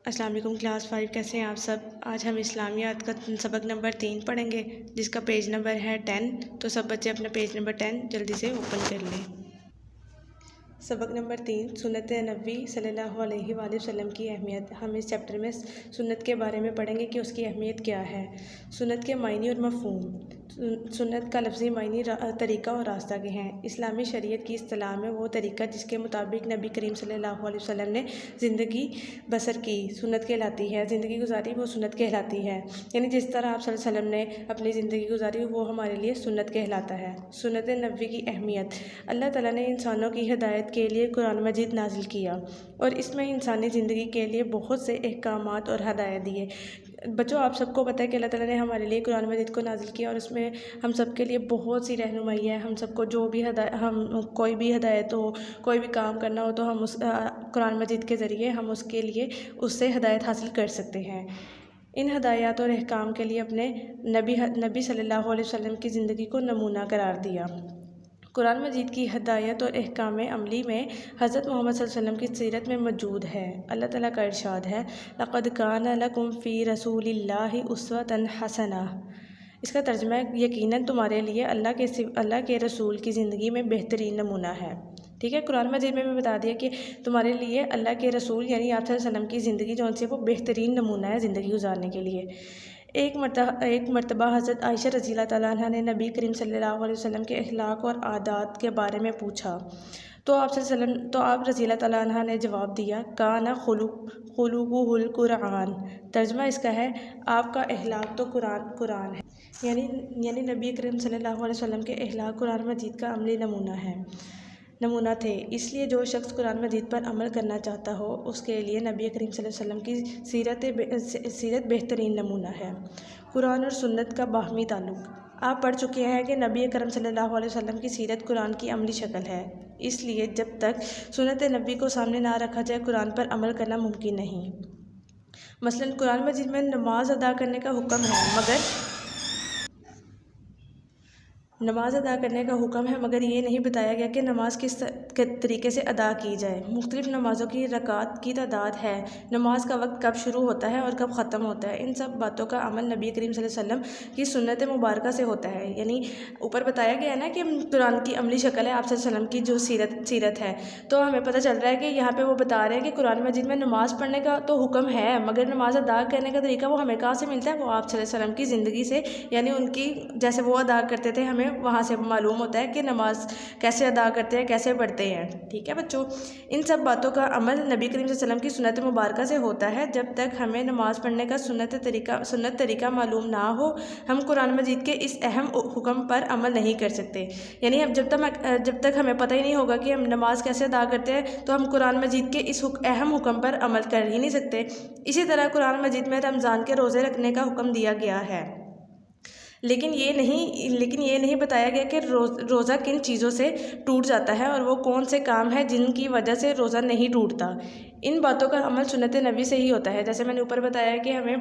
السلام علیکم کلاس 5 کیسے ہیں آپ سب؟ آج ہم اسلامیات کا سبق نمبر 3 پڑھیں گے جس کا پیج نمبر ہے 10۔ تو سب بچے اپنا پیج نمبر 10 جلدی سے اوپن کر لیں۔ سبق نمبر 3 سنت نبوی صلی اللہ علیہ وآلہ وسلم کی اہمیت۔ ہم اس چیپٹر میں سنت کے بارے میں پڑھیں گے کہ اس کی اہمیت کیا ہے، سنت کے معنی اور مفہوم۔ سنت کا لفظی معنی طریقہ اور راستہ کے ہیں۔ اسلامی شریعت کی اصطلاح میں وہ طریقہ جس کے مطابق نبی کریم صلی اللہ علیہ وسلم نے زندگی بسر کی سنت کہلاتی ہے، زندگی گزاری وہ سنت کہلاتی ہے۔ یعنی جس طرح آپ صلی اللہ علیہ وسلم نے اپنی زندگی گزاری وہ ہمارے لیے سنت کہلاتا ہے۔ سنت نبوی کی اہمیت۔ اللہ تعالیٰ نے انسانوں کی ہدایت کے لیے قرآن مجید نازل کیا اور اس میں انسانی زندگی کے لیے بہت سے احکامات اور ہدایت دیے۔ بچوں آپ سب کو پتہ ہے کہ اللہ تعالیٰ نے ہمارے لیے قرآن مجید کو نازل کیا اور اس میں ہم سب کے لیے بہت سی رہنمائی ہے۔ ہم سب کو جو بھی کوئی بھی ہدایت ہو، کوئی بھی کام کرنا ہو تو ہم اس قرآن مجید کے ذریعے ہم اس کے لیے اس سے ہدایت حاصل کر سکتے ہیں۔ ان ہدایات اور احکام کے لیے اپنے نبی صلی اللہ علیہ وسلم کی زندگی کو نمونہ قرار دیا۔ قرآن مجید کی ہدایت اور احکام عملی میں حضرت محمد صلی اللہ علیہ وسلم کی سیرت میں موجود ہے۔ اللہ تعالیٰ کا ارشاد ہے لَقَدْ كَانَ لَكُمْ فِي رَسُولِ اللَّهِ أُسْوَةٌ حَسَنَةٌ۔ اس کا ترجمہ ہے یقیناً تمہارے لیے اللہ کے رسول کی زندگی میں بہترین نمونہ ہے۔ ٹھیک ہے، قرآن مجید میں بھی بتا دیا کہ تمہارے لیے اللہ کے رسول یعنی آپ صلی اللہ علیہ وسلم کی زندگی جو ہے وہ بہترین نمونہ ہے زندگی گزارنے کے لیے۔ ایک مرتبہ حضرت عائشہ رضی اللہ تعالیٰ عنہ نے نبی کریم صلی اللہ علیہ وسلم کے اخلاق اور عادات کے بارے میں پوچھا تو آپ رضی اللہ تعالیٰ عنہ نے جواب دیا کان خلقہ القرآن۔ ترجمہ اس کا ہے آپ کا اخلاق تو قرآن ہے، یعنی نبی کریم صلی اللہ علیہ وسلم کے اخلاق قرآن مجید کا عملی نمونہ تھے۔ اس لیے جو شخص قرآن مجید پر عمل کرنا چاہتا ہو اس کے لیے نبی کریم صلی اللہ علیہ وسلم کی سیرت بہترین نمونہ ہے۔ قرآن اور سنت کا باہمی تعلق۔ آپ پڑھ چکے ہیں کہ نبی کریم صلی اللہ علیہ وسلم کی سیرت قرآن کی عملی شکل ہے، اس لیے جب تک سنت نبوی کو سامنے نہ رکھا جائے قرآن پر عمل کرنا ممکن نہیں۔ مثلاً قرآن مجید میں نماز ادا کرنے کا حکم ہے مگر یہ نہیں بتایا گیا کہ نماز کس طریقے سے ادا کی جائے۔ مختلف نمازوں کی رکعات کی تعداد ہے، نماز کا وقت کب شروع ہوتا ہے اور کب ختم ہوتا ہے، ان سب باتوں کا عمل نبی کریم صلی اللہ علیہ وسلم کی سنت مبارکہ سے ہوتا ہے۔ یعنی اوپر بتایا گیا ہے نا کہ قرآن کی عملی شکل ہے آپ صلی اللہ علیہ وسلم کی جو سیرت ہے، تو ہمیں پتہ چل رہا ہے کہ یہاں پہ وہ بتا رہے ہیں کہ قرآن مجید میں نماز پڑھنے کا تو حکم ہے مگر نماز ادا کرنے کا طریقہ وہ ہمیں کہاں سے ملتا ہے؟ وہ آپ صلی اللہ علیہ وسلم کی زندگی سے، یعنی ان کی جیسے وہ ادا کرتے تھے ہمیں وہاں سے معلوم ہوتا ہے کہ نماز کیسے ادا کرتے ہیں، کیسے پڑھتے ہیں۔ ٹھیک ہے بچوں، ان سب باتوں کا عمل نبی کریم صلی اللہ علیہ وسلم کی سنت مبارکہ سے ہوتا ہے۔ جب تک ہمیں نماز پڑھنے کا سنت طریقہ معلوم نہ ہو ہم قرآن مجید کے اس اہم حکم پر عمل نہیں کر سکتے۔ یعنی جب تک ہمیں پتہ ہی نہیں ہوگا کہ ہم نماز کیسے ادا کرتے ہیں تو ہم قرآن مجید کے اس اہم حکم پر عمل کر ہی نہیں سکتے۔ اسی طرح قرآن مجید میں رمضان کے روزے رکھنے کا حکم دیا گیا ہے، لیکن یہ نہیں بتایا گیا کہ روزہ کن چیزوں سے ٹوٹ جاتا ہے اور وہ کون سے کام ہیں جن کی وجہ سے روزہ نہیں ٹوٹتا۔ ان باتوں کا عمل سنت نبی سے ہی ہوتا ہے۔ جیسے میں نے اوپر بتایا کہ ہمیں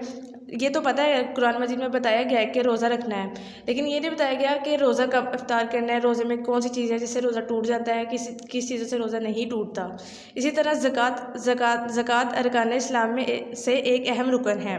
یہ تو پتہ ہے قرآن مجید میں بتایا گیا ہے کہ روزہ رکھنا ہے، لیکن یہ نہیں بتایا گیا کہ روزہ کب افطار کرنا ہے، روزے میں کون سی چیز ہے جس سے روزہ ٹوٹ جاتا ہے، کس چیزوں سے روزہ نہیں ٹوٹتا۔ اسی طرح زکوٰۃ ارکان اسلام میں سے ایک اہم رکن ہے۔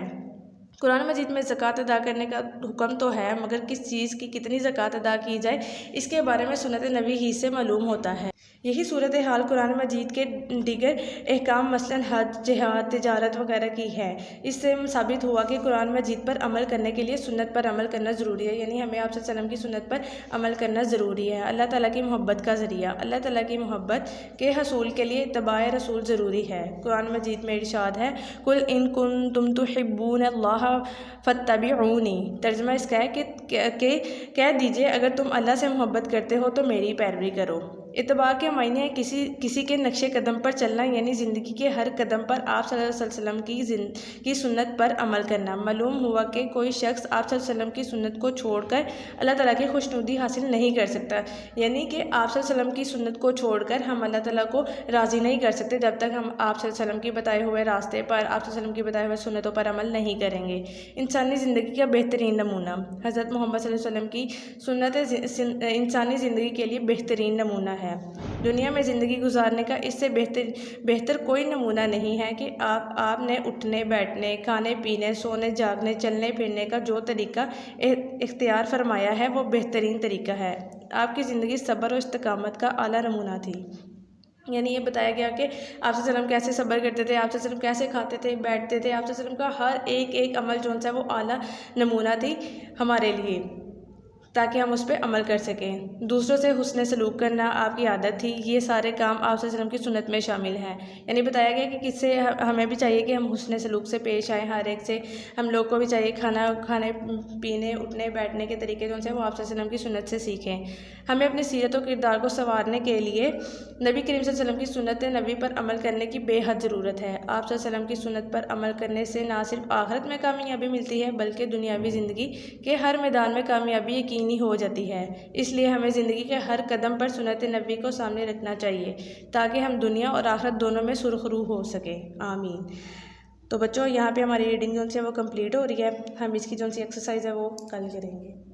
قرآن مجید میں زکوٰۃ ادا کرنے کا حکم تو ہے مگر کس چیز کی کتنی زکوٰۃ ادا کی جائے اس کے بارے میں سنت نبوی ہی سے معلوم ہوتا ہے۔ یہی صورتحال قرآن مجید کے دیگر احکام مثلاً حج، جہاد، تجارت وغیرہ کی ہے۔ اس سے ثابت ہوا کہ قرآن مجید پر عمل کرنے کے لیے سنت پر عمل کرنا ضروری ہے، یعنی ہمیں آپ صلی اللہ علیہ وسلم کی سنت پر عمل کرنا ضروری ہے۔ اللہ تعالیٰ کی محبت کا ذریعہ۔ اللہ تعالیٰ کی محبت کے حصول کے لیے اتباع رسول ضروری ہے۔ قرآن مجید میں ارشاد ہے قُلْ إِن كُنتُمْ تُحِبُّونَ اللَّهَ فَاتَّبِعُونِی۔ ترجمہ اس کا ہے کہ کہہ دیجئے اگر تم اللہ سے محبت کرتے ہو تو میری پیروی کرو۔ اتباع کے معنی ہے کسی کے نقش قدم پر چلنا، یعنی زندگی کے ہر قدم پر آپ صلی اللہ علیہ وسلم کی سنت پر عمل کرنا۔ معلوم ہوا کہ کوئی شخص آپ صلی اللہ علیہ وسلم کی سنت کو چھوڑ کر اللہ تعالیٰ کی خوشنودی حاصل نہیں کر سکتا، یعنی کہ آپ صلی اللہ علیہ وسلم کی سنت کو چھوڑ کر ہم اللہ تعالیٰ کو راضی نہیں کر سکتے جب تک ہم آپ صلی اللہ علیہ وسلم کی بتائے ہوئے راستے پر، آپ صلی اللہ علیہ وسلم کی بتائے ہوئے سنتوں پر عمل نہیں کریں گے۔ انسانی زندگی کا بہترین نمونہ۔ حضرت محمد صلی اللہ علیہ وسلم کی سنت انسانی زندگی کے لیے بہترین نمونہ ہے۔ دنیا میں زندگی گزارنے کا اس سے بہتر کوئی نمونہ نہیں ہے کہ آپ نے اٹھنے بیٹھنے، کھانے پینے، سونے جاگنے، چلنے پھرنے کا جو طریقہ اختیار فرمایا ہے وہ بہترین طریقہ ہے۔ آپ کی زندگی صبر اور استقامت کا اعلیٰ نمونہ تھی۔ یعنی یہ بتایا گیا کہ آپ صلی اللہ علیہ وسلم کیسے صبر کرتے تھے، آپ صلی اللہ علیہ وسلم کیسے کھاتے تھے، بیٹھتے تھے، آپ صلی اللہ علیہ وسلم کا ہر ایک عمل جو ہے وہ اعلیٰ نمونہ تھی ہمارے لیے، تاکہ ہم اس پہ عمل کر سکیں۔ دوسروں سے حسن سلوک کرنا آپ کی عادت تھی، یہ سارے کام آپ صلی اللہ علیہ وسلم کی سنت میں شامل ہیں۔ یعنی بتایا گیا کہ کس سے ہمیں بھی چاہیے کہ ہم حسن سلوک سے پیش آئیں، ہر ایک سے ہم لوگ کو بھی چاہیے کھانے پینے اٹھنے بیٹھنے کے طریقے جو ہیں وہ آپ صلی اللہ علیہ وسلم کی سنت سے سیکھیں۔ ہمیں اپنی سیرت و کردار کو سنوارنے کے لیے نبی کریم صلی اللہ علیہ وسلم کی سنت نبی پر عمل کرنے کی بے حد ضرورت ہے۔ آپ صلی اللہ علیہ وسلم کی سنت پر عمل کرنے سے نہ صرف آخرت میں کامیابی ملتی ہے بلکہ دنیاوی زندگی کے ہر میدان میں کامیابی یقینی ہو جاتی ہے۔ اس لیے ہمیں زندگی کے ہر قدم پر سنت نبی کو سامنے رکھنا چاہیے تاکہ ہم دنیا اور آخرت دونوں میں سرخرو ہو سکیں۔ آمین۔ تو بچوں، یہاں پہ ہماری ریڈنگ جو ہے وہ کمپلیٹ ہو رہی ہے۔ ہم اس کی جو سی ایکسرسائز ہے وہ کل کریں گے۔